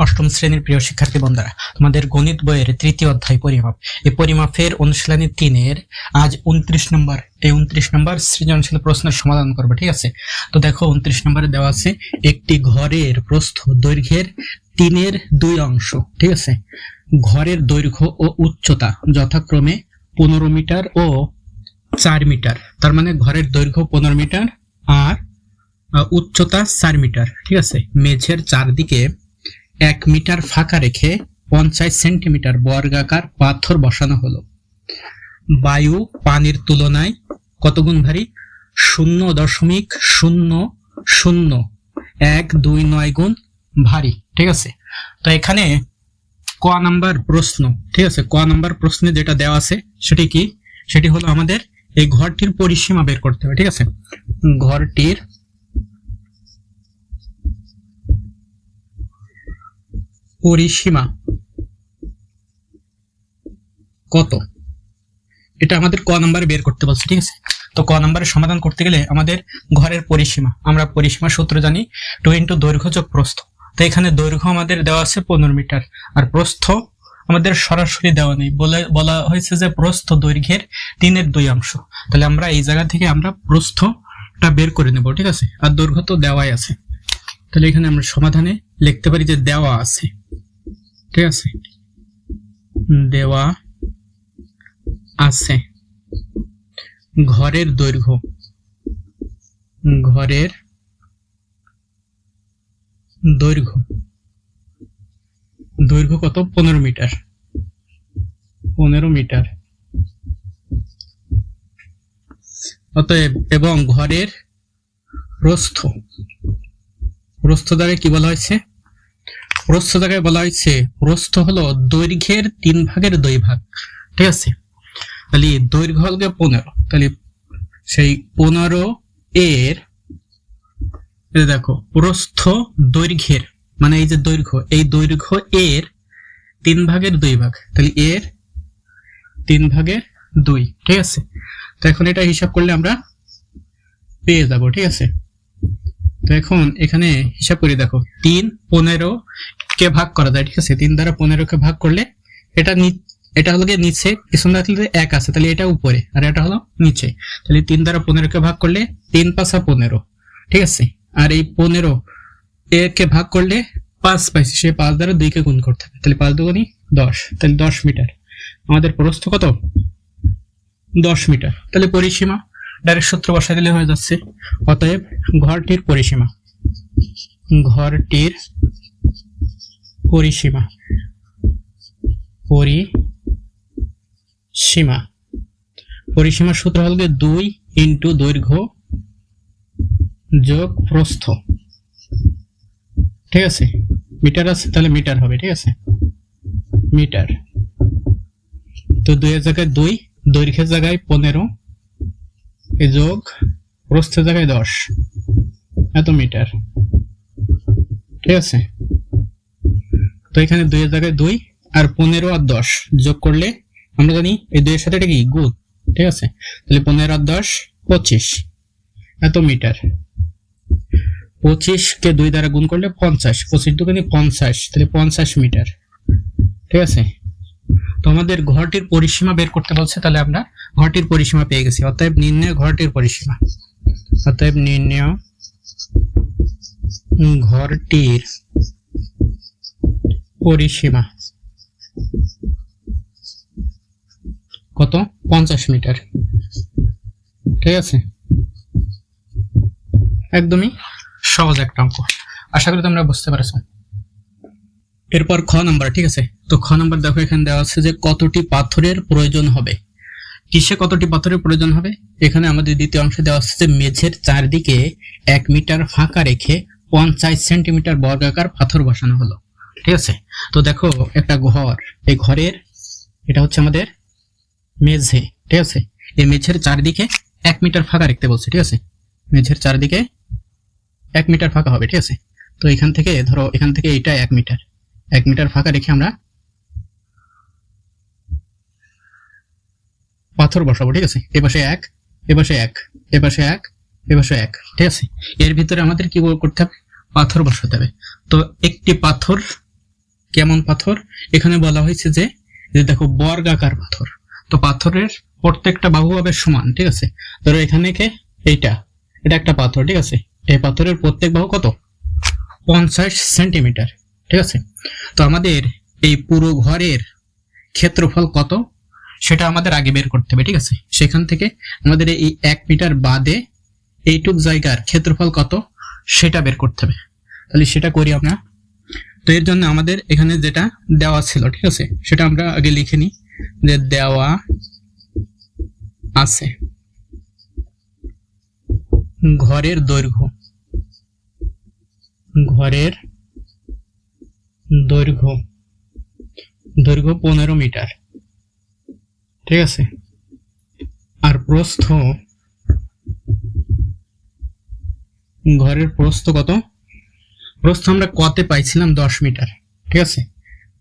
অষ্টম শ্রেণীর প্রিয় শিক্ষার্থী বন্ধুরা, তোমাদের গণিত বইয়ের তৃতীয় অধ্যায় পরিমাপ। এই পরিমাপের অনুশীলনী 3-এর আজ 29 নম্বর, এই 29 নম্বর সৃজনশীল প্রশ্নের সমাধান করবে। ঠিক আছে, তো দেখো 29 নম্বরে দেওয়া আছে একটি ঘরের প্রস্থ দৈর্ঘ্যের 3/2 অংশ। ঠিক আছে, ঘরের দৈর্ঘ্য ও উচ্চতা যথাক্রমে 15 মিটার ও 4 মিটার। তার মানে ঘরের দৈর্ঘ্য 15 মিটার আর উচ্চতা 4 মিটার। ঠিক আছে, মেঝের চারদিকে 1 মিটার ফাঁকা রেখে 50 সেন্টিমিটার বর্গাকার পাথর বসানো হলো। বায়ু পানির তুলনায় কত গুণ ভারী? 0.00129 গুণ ভারী। ঠিক আছে, তো এখানে ক নাম্বার প্রশ্ন, ঠিক আছে, ক নাম্বার প্রশ্নে যেটা দেওয়া আছে সেটি কি? সেটি হলো আমাদের এই ঘরটির পরিসীমা বের করতে হবে। ঠিক আছে, ঘরটির পরিসীমা কত, এটা আমাদের ক নাম্বারে বের করতে বলছে। ঠিক আছে, তো ক নাম্বারে সমাধান করতে গেলে আমাদের ঘরের পরিসীমা, আমরা পরিসীমা সূত্র জানি 2 দৈর্ঘ্য যোগ প্রস্থ। তো এখানে দৈর্ঘ্য আমাদের দেওয়া আছে 15 মিটার আর প্রস্থ আমাদের সরাসরি দেওয়া নেই, বলা হয়েছে যে প্রস্থ দৈর্ঘ্যের 3/2 অংশ। তাহলে আমরা এই জায়গা থেকে আমরা প্রস্থটা বের করে নেব। ঠিক আছে, আর দৈর্ঘ্য তো দেওয়াই আছে, তাহলে এখানে আমরা সমাধানে লিখতে পারি যে দেওয়া আছে। ঠিক আছে, দেওয়া আছে ঘরের দৈর্ঘ্য, ঘরের দৈর্ঘ্য কত? 15 মিটার, 15 মিটার। অতএব এবং ঘরের প্রস্থ, প্রস্থ দ্বারা কি বলা হয়েছে? প্রস্থ দ্বারা বলা হয়েছে প্রস্থ হলো দৈর্ঘ্যের 3/2 ভাগ। ঠিক আছে, তাহলে দৈর্ঘ্য হলো 15, তাহলে সেই 15 এর দেখো প্রস্থ দৈর্ঘ্যের মানে এই যে দৈর্ঘ্য, এই দৈর্ঘ্য এর 3/2 ভাগ, তাহলে এর 3/2। ঠিক আছে, তো এখন এটা হিসাব করলে আমরা পেয়ে যাব। ঠিক আছে, তো এখন এখানে হিসাব করি, দেখো 3 15 কে ভাগ করা যায়। ঠিক আছে, 3 দ্বারা 15 কে ভাগ করলে এটা হলো গিয়ে নিচে, পিছন দিকে 1 আছে, তাহলে এটা উপরে আর এটা হলো নিচে। তাহলে 3 দ্বারা 15 কে ভাগ করলে 3 × 5 = 15। ঠিক আছে, আর এই 15 কে ভাগ করলে 5 পাইছি, সেই 5 দ্বারা 2 কে গুণ করতে হবে, তাহলে 5 × 2 = 10, তাহলে 10 মিটার। আমাদের প্রস্থ কত? 10 মিটার। তাহলে পরিসীমা ডাইরেক্ট সূত্র বসাই দিলে হয়ে যাচ্ছে। অতএব ঘরটির পরিসীমা, ঘরটির পরিসীমা, পরিসীমার সূত্র হলো 2 × দৈর্ঘ্য যোগ প্রস্থ। ঠিক আছে, মিটার আছে তাহলে মিটার হবে। ঠিক আছে, মিটার। তো 2 এর জায়গায় 2, দৈর্ঘ্যের জায়গায় 15 এই যোগ প্রস্থের জায়গায় 10, এত মিটার। ঠিক আছে, তো এখানে 2 এর জায়গায় 2 আর 15 আর 10 যোগ করলে আমরা জানি এই 2 এর সাথে এটা কি গুণ। ঠিক আছে, তাহলে 15 আর 10 25, এত মিটার। 25 কে 2 দ্বারা গুণ করলে 50, 25 × 2 = 50, তাহলে 50 মিটার। ঠিক আছে, তো আমাদের ঘরটির পরিসীমা বের করতে বলছে, তাহলে আমরা ঘরটির পরিসীমা পেয়ে গেছি। অতএব নির্ণয় ঘরটির পরিসীমা, অতএব নির্ণয় ঘরটির পরিসীমা কত? 50 মিটার। ঠিক আছে, একদমই সহজ একটা অঙ্ক, আশা করি তোমরা বুঝতে পারছো। এরপর খ নাম্বার। ঠিক আছে, তো খ নাম্বার দেখো এখানে দেওয়া আছে যে কতটি পাথরের প্রয়োজন হবে। কিসে কতটি পাথরের প্রয়োজন হবে? এখানে আমাদের দ্বিতীয় অংশে দেওয়া আছে যে মেঝের চারদিকে 1 মিটার ফাঁকা রেখে 50 সেন্টিমিটার বর্গাকার পাথর বসানো হলো। ঠিক আছে, তো দেখো একটা ঘর, এই ঘরের এটা হচ্ছে আমাদের মেঝে। ঠিক আছে, এই মেঝের চারদিকে 1 মিটার ফাঁকা রাখতে বলছে। ঠিক আছে, মেঝের চারদিকে 1 মিটার ফাঁকা হবে। ঠিক আছে, তো এখান থেকে ধরো, এখান থেকে এটা 1 মিটার ফাঁকা রেখে আমরা পাথর বসাবো। ঠিক আছে, এপাশে 1, এপাশে 1, এপাশে 1, এপাশে 1। ঠিক আছে, এর ভিতরে আমাদের কি করতে হবে? পাথর বসাতে হবে। তো একটি পাথর কেমন পাথর? এখানে বলা হয়েছে যে দেখো বর্গাকার পাথর, তো পাথরের প্রত্যেকটা বাহু হবে সমান, ঠিক আছে। ধরো এখানে এটা একটা পাথর, ঠিক আছে। এই পাথরের প্রত্যেক বাহু কত? 50 সেন্টিমিটার, ঠিক আছে। তো আমাদের এই পুরো ঘরের ক্ষেত্রফল কত সেটা আমাদের আগে বের করতে হবে, ঠিক আছে। সেখান থেকে আমাদের এই 1 মিটার বাদে এইটুক জায়গার ক্ষেত্রফল কত সেটা বের করতে হবে। তাহলে সেটা করি আমরা। তো এর জন্য আমাদের এখানে যেটা দেওয়া ছিল, ঠিক আছে, সেটা আমরা আগে লিখে নিই যে দেওয়া আছে ঘরের দৈর্ঘ্য 15 মিটার, ঠিক আছে। আর ঘরের প্রস্থ কত? প্রস্থ আমরা কতে পাইছিলাম 10 মিটার, ঠিক আছে।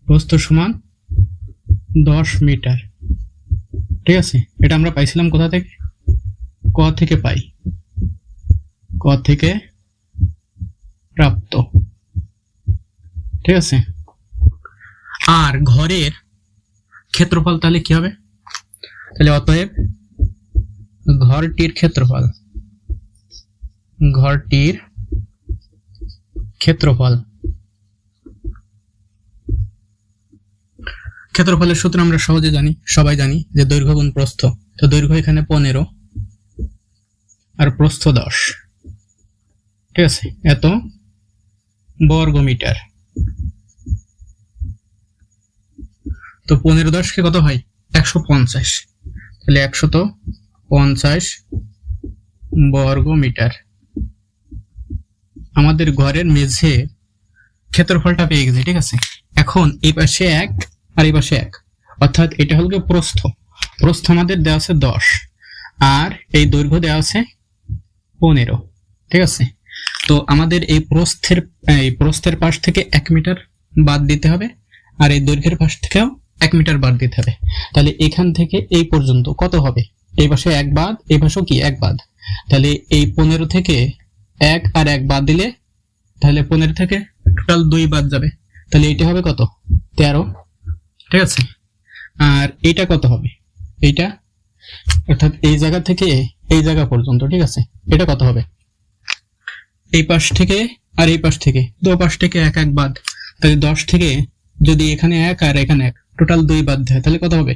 প্রস্থ সমান 10 মিটার, ঠিক আছে। এটা আমরা পাইছিলাম কোথা থেকে? ক থেকে পাই, ক থেকে প্রাপ্ত, ঠিক আছে। আর ঘরের ক্ষেত্রফল তাহলে কি হবে? তাহলে অতএব ঘরটির ক্ষেত্রফলের সূত্র আমরা সহজে জানি, সবাই জানি যে দৈর্ঘ্য গুণ প্রস্থ। তো দৈর্ঘ্য এখানে 15 আর প্রস্থ 10, ঠিক আছে। এত বর্গ মিটার। তো 15 কে কত হয়? 150। তাহলে 150 বর্গ মিটার আমাদের ঘরের মেঝে ক্ষেত্রফলটা পেয়ে গেছে, ঠিক আছে। এখন এই পাশে 1 আর এই পাশে 1, অর্থাৎ এটা হলো প্রস্থ আমাদের দেওয়া আছে 10 আর এই দৈর্ঘ্য দেওয়া আছে 15, ঠিক আছে। তো আমাদের এই প্রস্থের পাশ থেকে 1 মিটার বাদ দিতে হবে আর এই দৈর্ঘ্যের পাশ থেকেও 1 মিটার বাদ দিতে হবে। তাহলে এখান থেকে এই পর্যন্ত কত হবে? এই পাশে 1 বাদ, এই পাশেও কি 1 বাদ। তাহলে এই 15 থেকে 1 আর 1 বাদ দিলে তাহলে 15 থেকে টোটাল 2 বাদ যাবে। তাহলে এইটা হবে কত? 13, ঠিক আছে। আর এইটা কত হবে? এইটা অর্থাৎ এই জায়গা থেকে এই জায়গা পর্যন্ত, ঠিক আছে। এটা কত হবে? এই পাশ থেকে আর এই পাশ থেকে, দু পাশ থেকে 1 1 বাদ। তাহলে 10 থেকে যদি এখানে 1 আর এখানে 1 টোটাল 2 বাদ দেয় তাহলে কত হবে?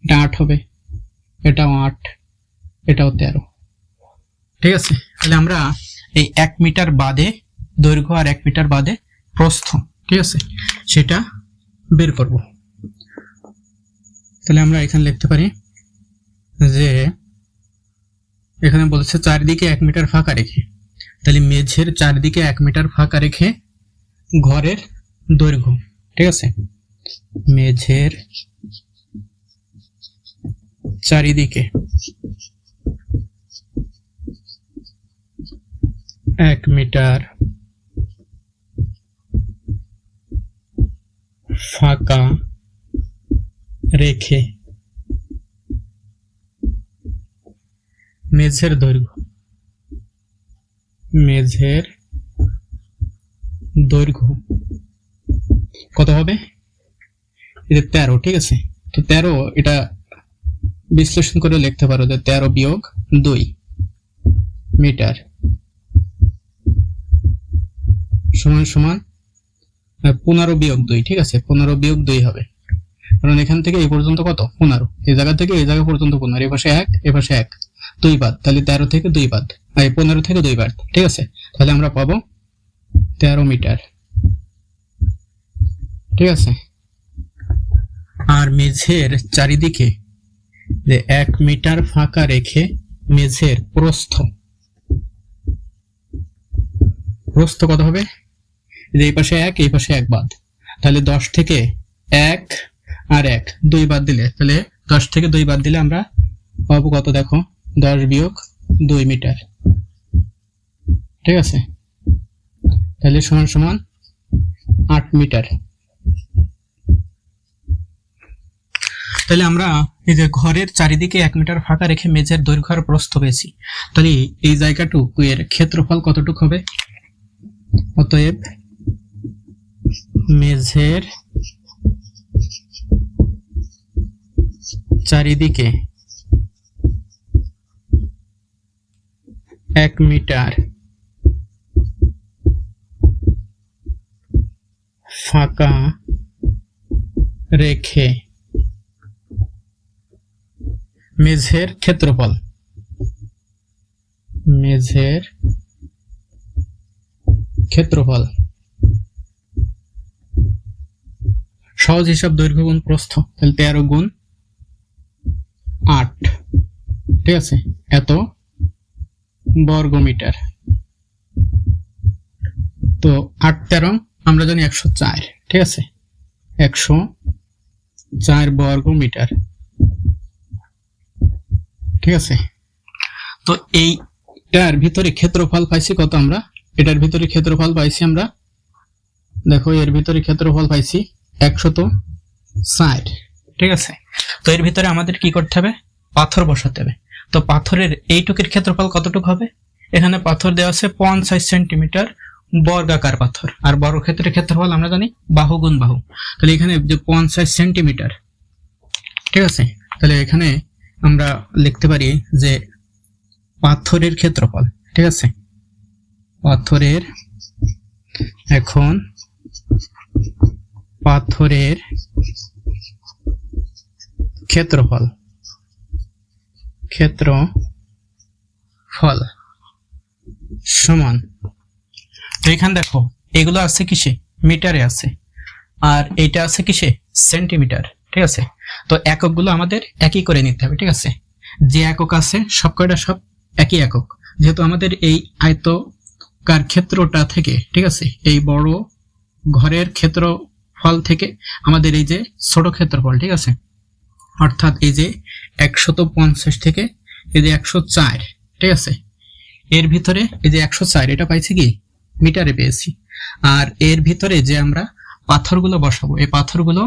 এটা 8 হবে, এটাও 8, এটাও 13, ঠিক আছে। তাহলে আমরা এই 1 মিটার বাদে দৈর্ঘ্য আর 1 মিটার বাদে প্রস্থ, ঠিক আছে, সেটা বের করব। তাহলে আমরা এখানে লিখতে পারি যে এখানে বলেছে চারদিকে 1 মিটার ফাঁকা রেখে, তাহলে মেঝের চারদিকে 1 মিটার ফাঁকা রেখে ঘরের দৈর্ঘ্য, ঠিক আছে। মেঝের চারিদিকে 1 মিটার ফাঁকা রেখে মেঝের দৈর্ঘ্য কত হবে? এটা 13, ঠিক আছে। তো 13 এটা বিশ্লেষণ করে লিখতে পারো যে 13 বিয়োগ 2 মিটার সমান সমান 15 বিয়োগ 2, ঠিক আছে। 15 বিয়োগ 2 হবে, কারণ এখান থেকে এই পর্যন্ত কত? 15, এই জায়গা থেকে এই জায়গা পর্যন্ত 15, এই পাশে 1 এই পাশে 1, 2 বাদ। তাহলে 13 থেকে 2 বাদ, 15 থেকে 2 বাদ, ঠিক আছে। তাহলে আমরা পাবো 13 মিটার, ঠিক আছে। আর মেঝের চারিদিকে যে 1 মিটার ফাঁকা রেখে মেঝের প্রস্থ কত হবে? এই পাশে 1 এই পাশে 1 বাদ, তাহলে 10 থেকে 1 আর 1 2 বাদ দিলে, তাহলে 10 থেকে 2 বাদ দিলে আমরা পাবো কত? দেখো 10 বিয়োগ 2 মিটার, ঠিক আছে। তাহলে সমান সমান 8 মিটার। তাহলে আমরা এই যে ঘরের চারিদিকে 1 মিটার ফাঁকা রেখে মেঝের দৈর্ঘ্য আর প্রস্থ পেয়েছি, তাহলে এই জায়গাটুকু এর ক্ষেত্রফল কতটুকু হবে? অতএব মেঝের চারিদিকে 1 মিটার ফাঁকা রেখে মেঝের ক্ষেত্রফল সহজ হিসাব দৈর্ঘ্য গুণ প্রস্থ, তাহলে 13 গুণ 8, ঠিক আছে, এত বর্গ মিটার। তো 8 13 আমরা জানি 104, ঠিক আছে, 104 বর্গ মিটার, ঠিক আছে। তো এইটার ভিতরে ক্ষেত্রফল পাইছি কত? আমরা এটার ভিতরে ক্ষেত্রফল পাইছি আমরা, দেখো এর ভিতরে ক্ষেত্রফল পাইছি 104, ঠিক আছে। তো এর ভিতরে আমাদের কি করতে হবে? পাথর বসাতে হবে। তো পাথরের এইটুকুর ক্ষেত্রফল কতটুকু হবে? এখানে পাথর দেওয়া আছে 50 সেন্টিমিটার বর্গাকার পাথর, আর বর্গক্ষেত্রের ক্ষেত্রফল আমরা জানি বাহু গুণ বাহু। তাহলে এখানে যে 50 সেন্টিমিটার, ঠিক আছে, তাহলে এখানে আমরা লিখতে পারি যে পাথরের ক্ষেত্রফল, ঠিক আছে, পাথরের, এখন পাথরের ক্ষেত্রফল সমান, তো এখানে দেখো এগুলো আছে কিসে? মিটারে আছে, আর এইটা আছে কিসে? সেন্টিমিটার, ঠিক আছে। তো এককগুলো আমাদের একই করে নিতে হবে, ঠিক আছে। যে একক আছে সব কয়টা সব একই একক, যেহেতু আমাদের এই আয়তকার ক্ষেত্রটা থেকে, ঠিক আছে, এই বড় ঘরের ক্ষেত্রফল থেকে আমাদের এই যে ছোট ক্ষেত্রফল, ঠিক আছে, অর্থাৎ এই যে 150 থেকে এই যে 104, ঠিক আছে, এর ভিতরে এই যে 104 এটা পাইছি কি? মিটারে পেয়েছি। আর এর ভিতরে যে আমরা পাথরগুলো বসাবো, এই পাথরগুলো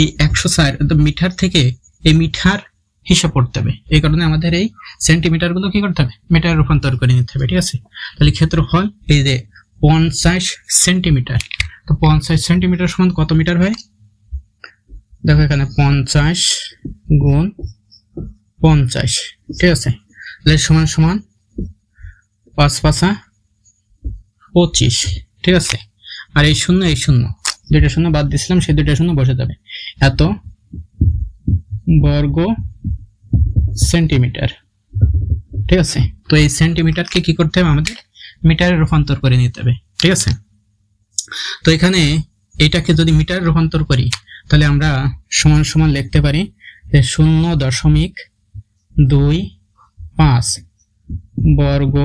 এই 104 মিটার থেকে এই মিটার হিসাব করতে হবে, এই কারণে আমাদের এই সেন্টিমিটার গুলো কি করতে হবে? মিটারে রূপান্তর করে নিতে হবে, ঠিক আছে। তাহলে ক্ষেত্রফল এই যে 50 সেন্টিমিটার, তো 50 সেন্টিমিটার সমান কত মিটার হয়? দেখো এখানে 50 গুণ 50, ঠিক আছে, তাহলে সমান সমান 5 5 25, ঠিক আছে। আর এই শূন্য দুইটা শূন্য বাদ দিছিলাম, সেই দুইটা শূন্য বসে যাবে, এত বর্গ সেন্টিমিটার, ঠিক আছে। তো এই সেন্টিমিটারকে কি করতে হবে? আমাদের মিটারে রূপান্তর করে নিতে হবে, ঠিক আছে। তো এখানে এটাকে যদি মিটারে রূপান্তর করি, তাহলে আমরা সমান সমান লিখতে পারি যে 0.25 বর্গ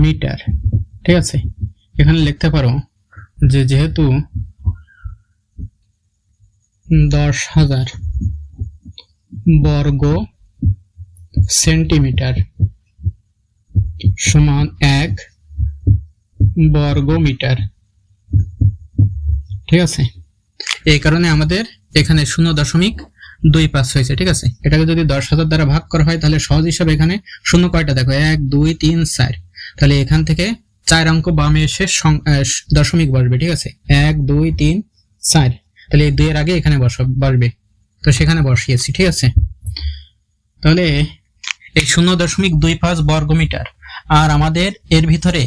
মিটার, ঠিক আছে। এখানে লিখতে পারো যে যেহেতু 10,000 বর্গ সেন্টিমিটার সমান 1 বর্গ মিটার, ঠিক আছে। এই কারণে আমাদের এখানে 0.25 হয়েছে, ঠিক আছে। এটাকে যদি 10,000 দ্বারা ভাগ করা হয় তাহলে সহজ হিসাবে এখানে শূন্য কয়টা দেখো? 1 2 3 4, তাহলে এখান থেকে 4 অঙ্ক বামে এসে দশমিক বসবে, ঠিক আছে, 1 2 3 4, তাহলে এই 2 এর আগে এখানে বসবে, তো সেখানে বসিয়েছি, ঠিক আছে। তাহলে এই 0.25 বর্গ মিটার, আর আমাদের এর ভিতরে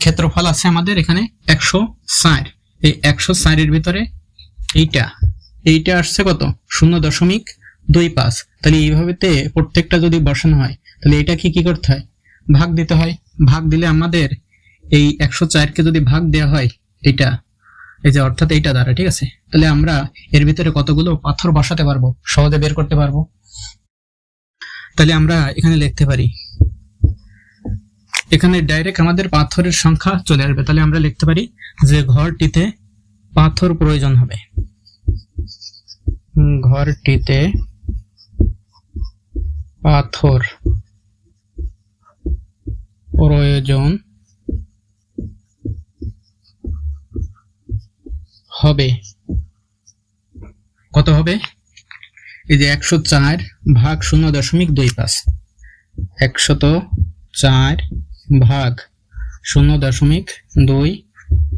ক্ষেত্রফল আছে আমাদের এখানে 104, এই 104 এর ভিতরে এইটা আসছে কত? 0.25, তাহলে এইভাবে প্রত্যেকটা যদি বসানো হয় তাহলে এটা কি করতে হয়? ভাগ দিতে হয়। ভাগ দিলে আমাদের এই 104 কে যদি ভাগ দেওয়া হয় এটা, এই যে অর্থাৎ এইটা দ্বারা, ঠিক আছে, তাহলে আমরা এর ভিতরে কতগুলো পাথর বসাতে পারবো সহজে বের করতে পারবো। তাহলে আমরা এখানে লিখতে পারি, এখানে ডাইরেক্ট আমাদের পাথরের সংখ্যা চলে আসবে। তাহলে আমরা লিখতে পারি যে ঘরটিতে পাথর প্রয়োজন হবে, ঘরটিতে পাথর প্রয়োজন হবে। কত হবে? এই যে 104 ভাগ 0.25, 104 ভাগ 0.25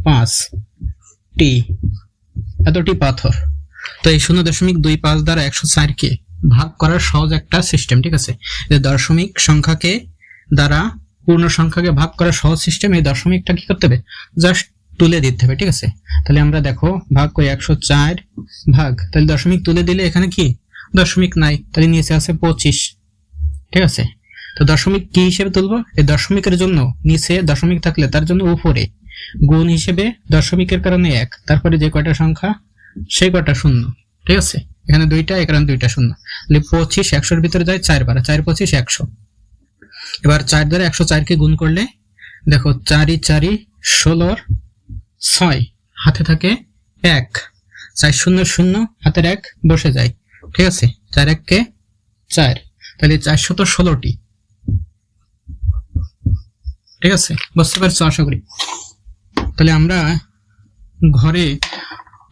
5টি এতটি পাথর। তো এই 0.25 দ্বারা 104কে ভাগ করার সহজ একটা সিস্টেম, ঠিক আছে। যে দশমিক সংখ্যাকে দ্বারা পূর্ণ সংখ্যাকে ভাগ করার সহজ সিস্টেম, এই দশমিকটা কি করতে হবে, জাস্ট তুলে দিতে হবে, ঠিক আছে। তাহলে আমরা দেখো ভাগ করি 104 ভাগ, তাহলে দশমিক তুলে দিলে এখানে কি দশমিক নাই, তাহলে নিচে আছে 25, ঠিক আছে। তো দশমিক কি হিসেবে তুলবো, এই দশমিকের জন্য নিচে দশমিক থাকলে তার জন্য উপরে গুণ হিসেবে দশমিকের কারণে 1, তারপরে যে কয়টা সংখ্যা সেই কয়টা শূন্য, ঠিক আছে। এখানে 2টা, এখানে 2টা শূন্য, তাহলে 25 100-এর ভিতরে যায় 4 বার, 4 25 100। এবার 4 দ্বারা 104কে গুণ করলে দেখো 4 4 16 6, হাতে থাকে 1, 4 0 0, হাতের 1 বসে যায়, ঠিক আছে। 4 1 কে 4, তাহলে 416টি, ঠিক আছে। বুঝতে পারছো আশা করি। তাহলে আমরা ঘরে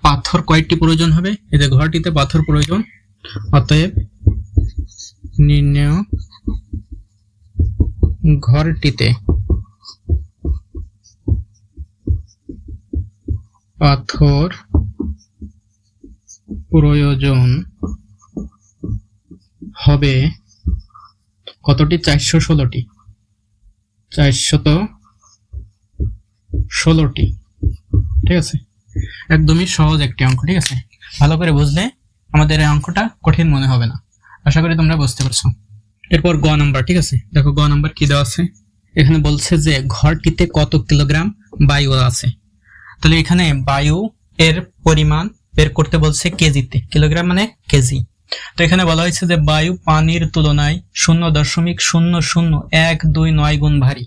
পাথর কয়টি প্রয়োজন হবে, এই যে ঘরটিতে পাথর প্রয়োজন, অতএব নির্ণয় ঘরটিতে পাথর প্রয়োজন হবে কতটি, 416টি, 416টি, ঠিক আছে। একদমই সহজ একটি অঙ্ক, ঠিক আছে। ভালো করে বুঝলে আমাদের এই অঙ্কটা কঠিন মনে হবে না, আশা করি তোমরা বুঝতে পারছো। এরপর গ নাম্বার, ঠিক আছে। দেখো গ নাম্বার কি দেওয়া আছে, এখানে বলছে যে ঘরটিতে কত কিলোগ্রাম বায়ু আছে। তাহলে এখানে বায়ু এর পরিমাণ বের করতে বলছে কেজিতে, কিলোগ্রাম মানে কেজি। তো এখানে বলা হয়েছে যে বায়ু পানির তুলনায় 0.0012৯ গুণ ভারী,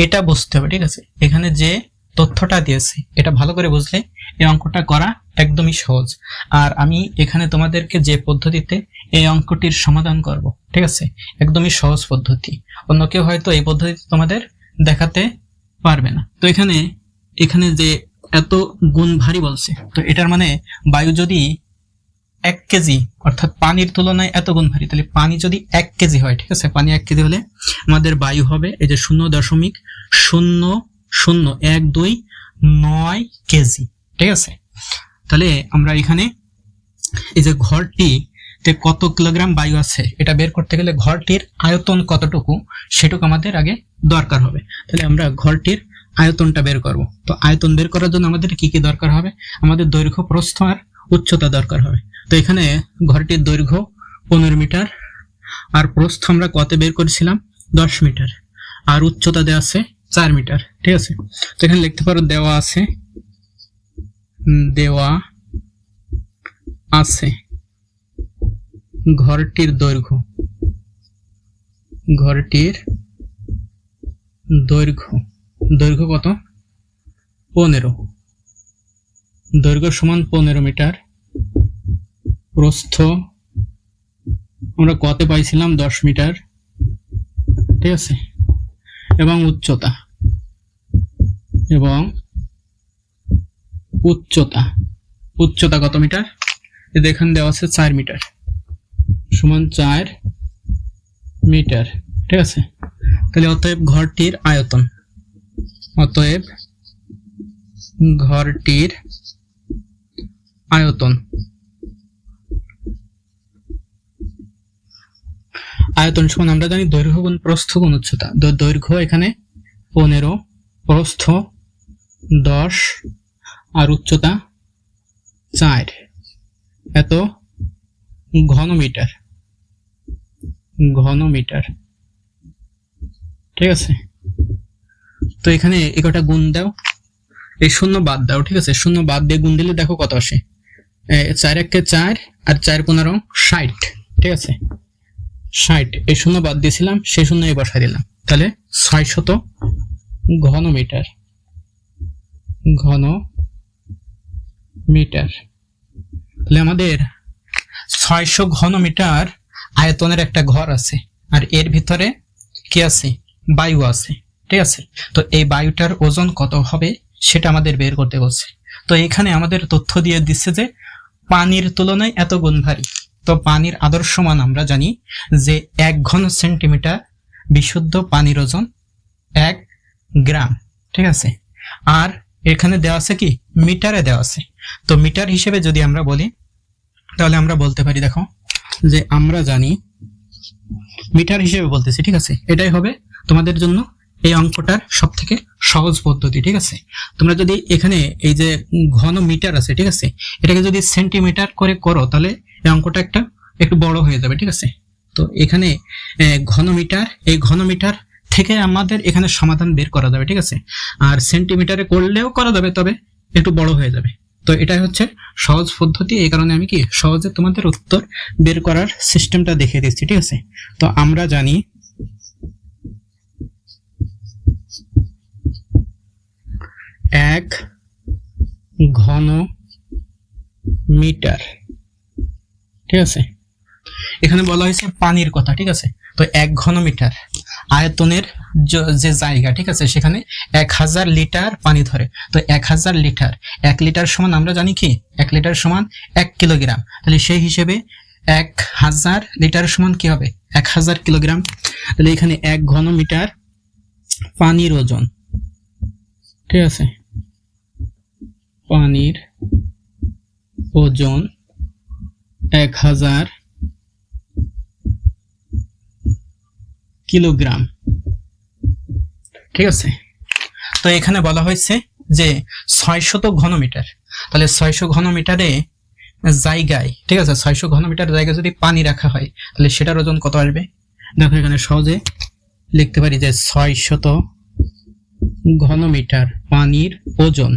এটা বুঝতে হবে, ঠিক আছে। এখানে যে তথ্যটা দিয়েছে এটা ভালো করে বুঝলে এই অঙ্কটা করা একদমই সহজ। আর আমি এখানে তোমাদেরকে যে পদ্ধতিতে এই অঙ্কটির সমাধান করব, ঠিক আছে, একদমই সহজ পদ্ধতি, অন্য কেউ হয়তো এই পদ্ধতিতে তোমাদের দেখাতে পারবে না। তো এখানে যে এত গুণ ভারী বলছে, তো এটার মানে বায়ু যদি 1 কেজি অর্থাৎ পানির তুলনায় এত গুণ ভারী, তাহলে পানি যদি 1 কেজি হয়, ঠিক আছে, পানি 1 কেজি হলে আমাদের বায়ু হবে এই যে 0.0012৯ কেজি, ঠিক আছে। তাহলে আমরা এখানে এই যে ঘরটিতে কত কিলোগ্রাম বায়ু আছে এটা বের করতে গেলে ঘরটির আয়তন কতটুকু সেটুকু আমাদের আগে দরকার হবে। তাহলে আমরা ঘরটির আয়তনটা বের করব। তো আয়তন বের করার জন্য আমাদের কি কি দরকার হবে, আমাদের দৈর্ঘ্য, প্রস্থ আর উচ্চতা দরকার হবে। তো এখানে ঘরটির দৈর্ঘ্য 15 মিটার, আর প্রস্থ আমরা কত বের করেছিলাম 10 মিটার, আর উচ্চতা দেওয়া আছে 4 মিটার, ঠিক আছে। তো এখানে লিখতে পারো দেওয়া আছে ঘরটির দৈর্ঘ্য কত 15, দৈর্ঘ্য সমান 15 মিটার, প্রস্থ আমরা কত পাইছিলাম 10 মিটার, ঠিক আছে, এবং উচ্চতা কত মিটার, এখানে দেওয়া আছে 4 মিটার, সমান 4 মিটার, ঠিক আছে। তাহলে অতএব ঘরটির আয়তন সমান আমরা জানি দৈর্ঘ্য গুণ প্রস্থ গুণ উচ্চতা। দৈর্ঘ্য এখানে 15, প্রস্থ 10 আর উচ্চতা 4, এত ঘন মিটার, ঠিক আছে। তো এখানে একটা গুণ দাও, এই শূন্য বাদ দাও, ঠিক আছে। শূন্য বাদ দিয়ে গুণ দিলে দেখো কত আসে, 4 1 কে 4 আর 4 15 60, ঠিক আছে, 60। এই শূন্য বাদ দিয়েছিলাম, সেই শূন্য বসাই দিলাম, তাহলে 600 ঘন মিটার। তাহলে আমাদের 600 ঘন মিটার আয়তনের একটা ঘর আছে, আর এর ভিতরে কি আছে, বায়ু আছে, ঠিক আছে। তো এই বায়ুটার ওজন কত হবে সেটা আমাদের বের করতে বলছে। তো এখানে আমাদের তথ্য দিয়ে দিচ্ছে যে পানির তুলনায় এত গুণ ভারী। তো পানির আদর্শ মান আমরা জানি যে 1 ঘন সেন্টিমিটার বিশুদ্ধ পানির ওজন 1 গ্রাম, ঠিক আছে। আর এখানে দেওয়া আছে কি, মিটারে দেওয়া আছে। তো মিটার হিসেবে যদি আমরা বলি তাহলে আমরা বলতে পারি, দেখো যে আমরা জানি মিটার হিসেবে বলতেছি, ঠিক আছে, এটাই হবে তোমাদের জন্য এই অঙ্কটার সব থেকে সহজ পদ্ধতি, ঠিক আছে। তোমরা যদি এখানে এই যে ঘন মিটার আছে, ঠিক আছে, এটাকে যদি সেন্টিমিটার করে করো তাহলে এই অঙ্কটা একটু বড় হয়ে যাবে, ঠিক আছে। তো এখানে ঘনমিটার, এই ঘনমিটার থেকে আমাদের এখানে সমাধান বের করা যাবে, ঠিক আছে। আর সেন্টিমিটারে করলেও করা যাবে, তবে একটু বড় হয়ে যাবে। তো এটাই হচ্ছে সহজ পদ্ধতি, এই কারণে আমি কি সহজে তোমাদের উত্তর বের করার সিস্টেমটা দেখিয়ে দিচ্ছি, ঠিক আছে। তো আমরা জানি এক ঘন মিটার, ঠিক আছে। এখানে বলা হয়েছে পানির কথা, ঠিক আছে। তো 1 ঘন মিটার আয়তনের যে জায়গা, ঠিক আছে, সেখানে 1000 লিটার পানি ধরে। তো 1000 লিটার, 1 লিটার সমান আমরা জানি কি 1 লিটার সমান 1 কিলোগ্রাম। তাহলে সেই হিসেবে 1000 লিটার সমান কি হবে 1000 কিলোগ্রাম। তাহলে এখানে 1 ঘন মিটার পানির ওজন, ঠিক আছে, পানির ওজন 1000 কিলোগ্রাম, ঠিক আছে। তো এখানে বলা হয়েছে যে 600 ঘনমিটার, তাহলে 600 ঘনমিটারে জায়গায়, ঠিক আছে, 600 ঘনমিটার জায়গায় যদি পানি রাখা হয় তাহলে সেটার ওজন কত আসবে। দেখো এখানে সহজে লিখতে পারি যে 600 ঘনমিটার পানির ওজন,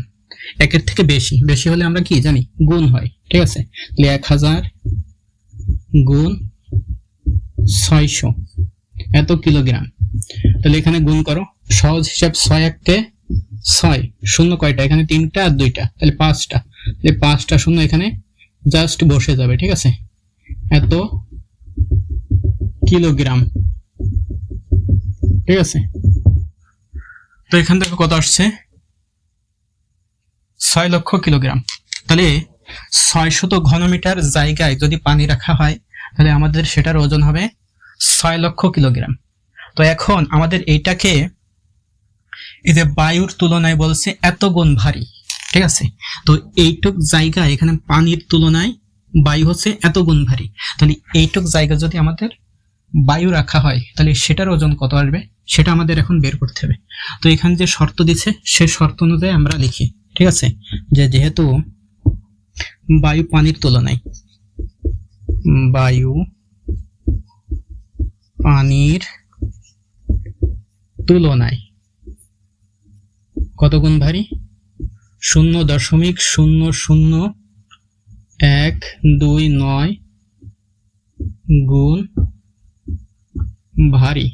একের থেকে বেশি, বেশি হলে আমরা কি জানি গুণ হয়, ঠিক আছে। তাহলে 1000 গুণ 600 এত কিলোগ্রাম। তাহলে এখানে গুণ করো, সহজ হিসাব 6 1 6, শূন্য কয়টা এখানে 3টা আর 2টা, তাহলে 5টা, তাহলে 5টা শূন্য এখানে জাস্ট বসে যাবে, ঠিক আছে। এত কিলোগ্রাম, ঠিক আছে। তো এখান থেকে কত আসছে 6 লক্ষ কিলোগ্রাম। তাহলে 600 ঘনমিটার জায়গায় যদি পানি রাখা হয় তাহলে আমাদের সেটার ওজন হবে 6 লক্ষ কিলোগ্রাম। তো এখন আমাদের এইটাকে এই যে বায়ুর তুলনায় বলছে এত গুণ ভারী, ঠিক আছে। তো এইটুক জায়গা এখানে পানির তুলনায় বায়ু হচ্ছে এত গুণ ভারী। তাহলে এইটুক জায়গা যদি আমাদের বায়ু রাখা হয় তাহলে সেটার ওজন কত আসবে সেটা আমাদের এখন বের করতে হবে। তো এখানে যে শর্ত দিচ্ছে সে শর্ত অনুযায়ী আমরা লিখি, ঠিক আছে, যে যেহেতু বায়ু পানির তুলনায়, বায়ু পানির তুলনায় কত গুণ ভারী, 0.00129 গুণ ভারী,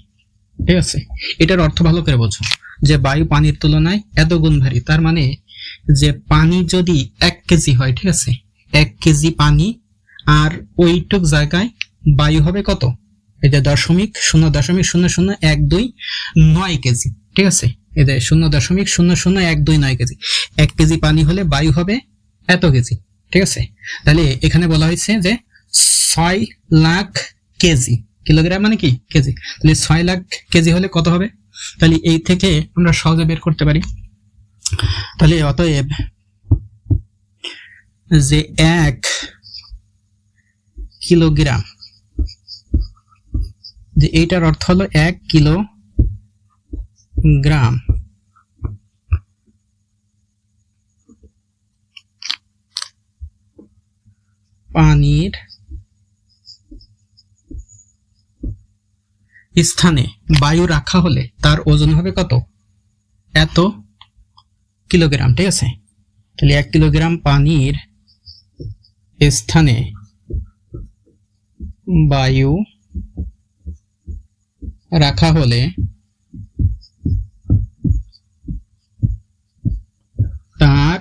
ঠিক আছে। এটার অর্থ ভালো করে বোঝো যে বায়ু পানির তুলনায় এত গুণ ভারী, তার মানে যে পানি যদি 1 কেজি হয়, ঠিক আছে, 1 কেজি পানি, আর ওইটুক জায়গায় বায়ু হবে কত, এই যে 0.00012 কেজি, ঠিক আছে, এই যে 0.00129 কেজি। 1 কেজি পানি হলে বায়ু হবে এত কেজি, ঠিক আছে। তাহলে এখানে বলা হয়েছে যে 6 লাখ কেজি, কিলোগ্রাম মানে কি কেজি, তাহলে 6 লাখ কেজি হলে কত হবে, তাহলে এই থেকে আমরা সহজে বের করতে পারি। তাহলে অতএব যে 1 কিলোগ্রাম, যে এইটার অর্থ হলো 1 কিলোগ্রাম পানির স্থানে বায়ু রাখা হলে তার ওজন হবে কত, এত কিলোগ্রাম, ঠিক আছে। তাহলে 1 কিলোগ্রাম পানির স্থানে বায়ু রাখা হলে তার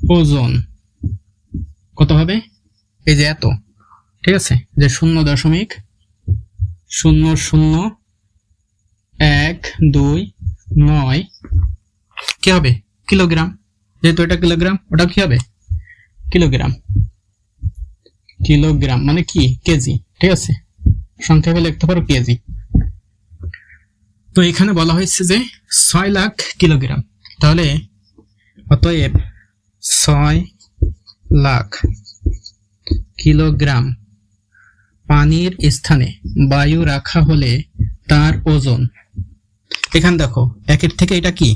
ওজন কত হবে, এই যে এত, ঠিক আছে, যে 0.00129 কি হবে কিলোগ্রাম, যেহেতু এটা কিলোগ্রাম ওটা কি হবে কিলোগ্রাম, কিলোগ্রাম মানে কি কেজি, ঠিক আছে, সংখ্যাকে লিখতে পারো কেজি। তো এখানে বলা হয়েছে যে 6 লাখ কিলোগ্রাম, তাহলে অতএব 6 লাখ কিলোগ্রাম পানির স্থানে বায়ু রাখা হলে তার ওজন, এখানে দেখো একের থেকে এটা কি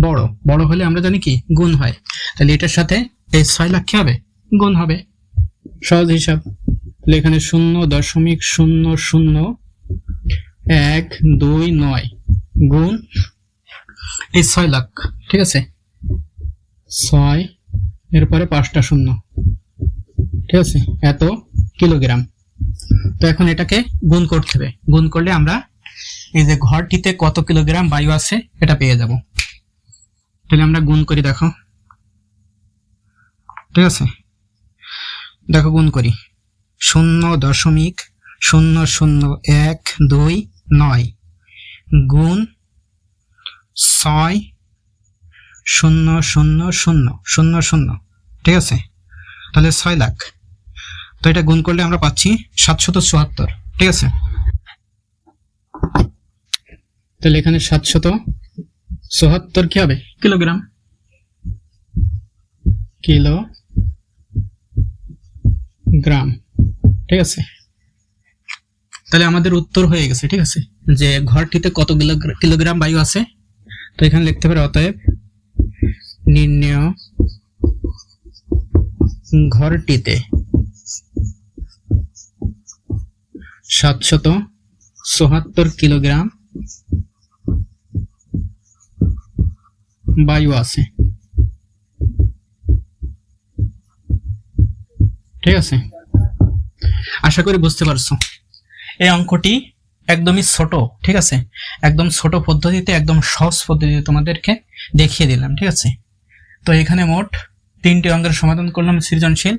বড়, বড় হলে আমরা জানি কি গুণ হয়, তাহলে এটার সাথে এই 6 লাখ কি হবে গুণ হবে, সহজ হিসাব। তাহলে এখানে 0.000129 গুণ এই 6 লাখ, ঠিক আছে, 6 এরপরে 5টা শূন্য, ঠিক আছে, এত কিলোগ্রাম। তো এখন এটাকে গুণ করতে হবে, গুণ করলে আমরা এই যে ঘরটিতে কত কিলোগ্রাম বায়ু আছে এটা পেয়ে যাব। তাহলে আমরা গুণ করি, দেখো, ঠিক আছে, দেখো গুণ করি 0.000129 গুণ 6,000,000, ঠিক আছে, তাহলে 6 লাখ। তো এটা গুণ করলে আমরা পাচ্ছি 774, ঠিক আছে। তাহলে এখানে 774 কি হবে কিলোগ্রাম, কিলোগ্রাম, ঠিক আছে। তাহলে আমাদের উত্তর হয়ে গেছে, ঠিক আছে, যে ঘরটিতে কত কিলোগ্রাম বায়ু আছে। তো এখানে লিখতে পারি অতএব নির্ণয় ঘরটিতে 774 কিলোগ্রাম বায়ু আছে, ঠিক আছে। আশা করি বুঝতে পারছো। এই অঙ্কটি একদমই ছোট, ঠিক আছে, একদম ছোট পদ্ধতিতে, একদম সহজ পদ্ধতিতে তোমাদেরকে দেখিয়ে দিলাম, ঠিক আছে। তো এখানে মোট 3টি অঙ্কের সমাধান করলাম, সৃজনশীল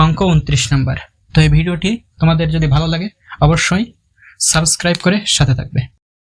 অঙ্ক 29 নাম্বার। তো এই ভিডিওটি তোমাদের যদি ভালো লাগে অবশ্যই সাবস্ক্রাইব করে সাথে থাকবে।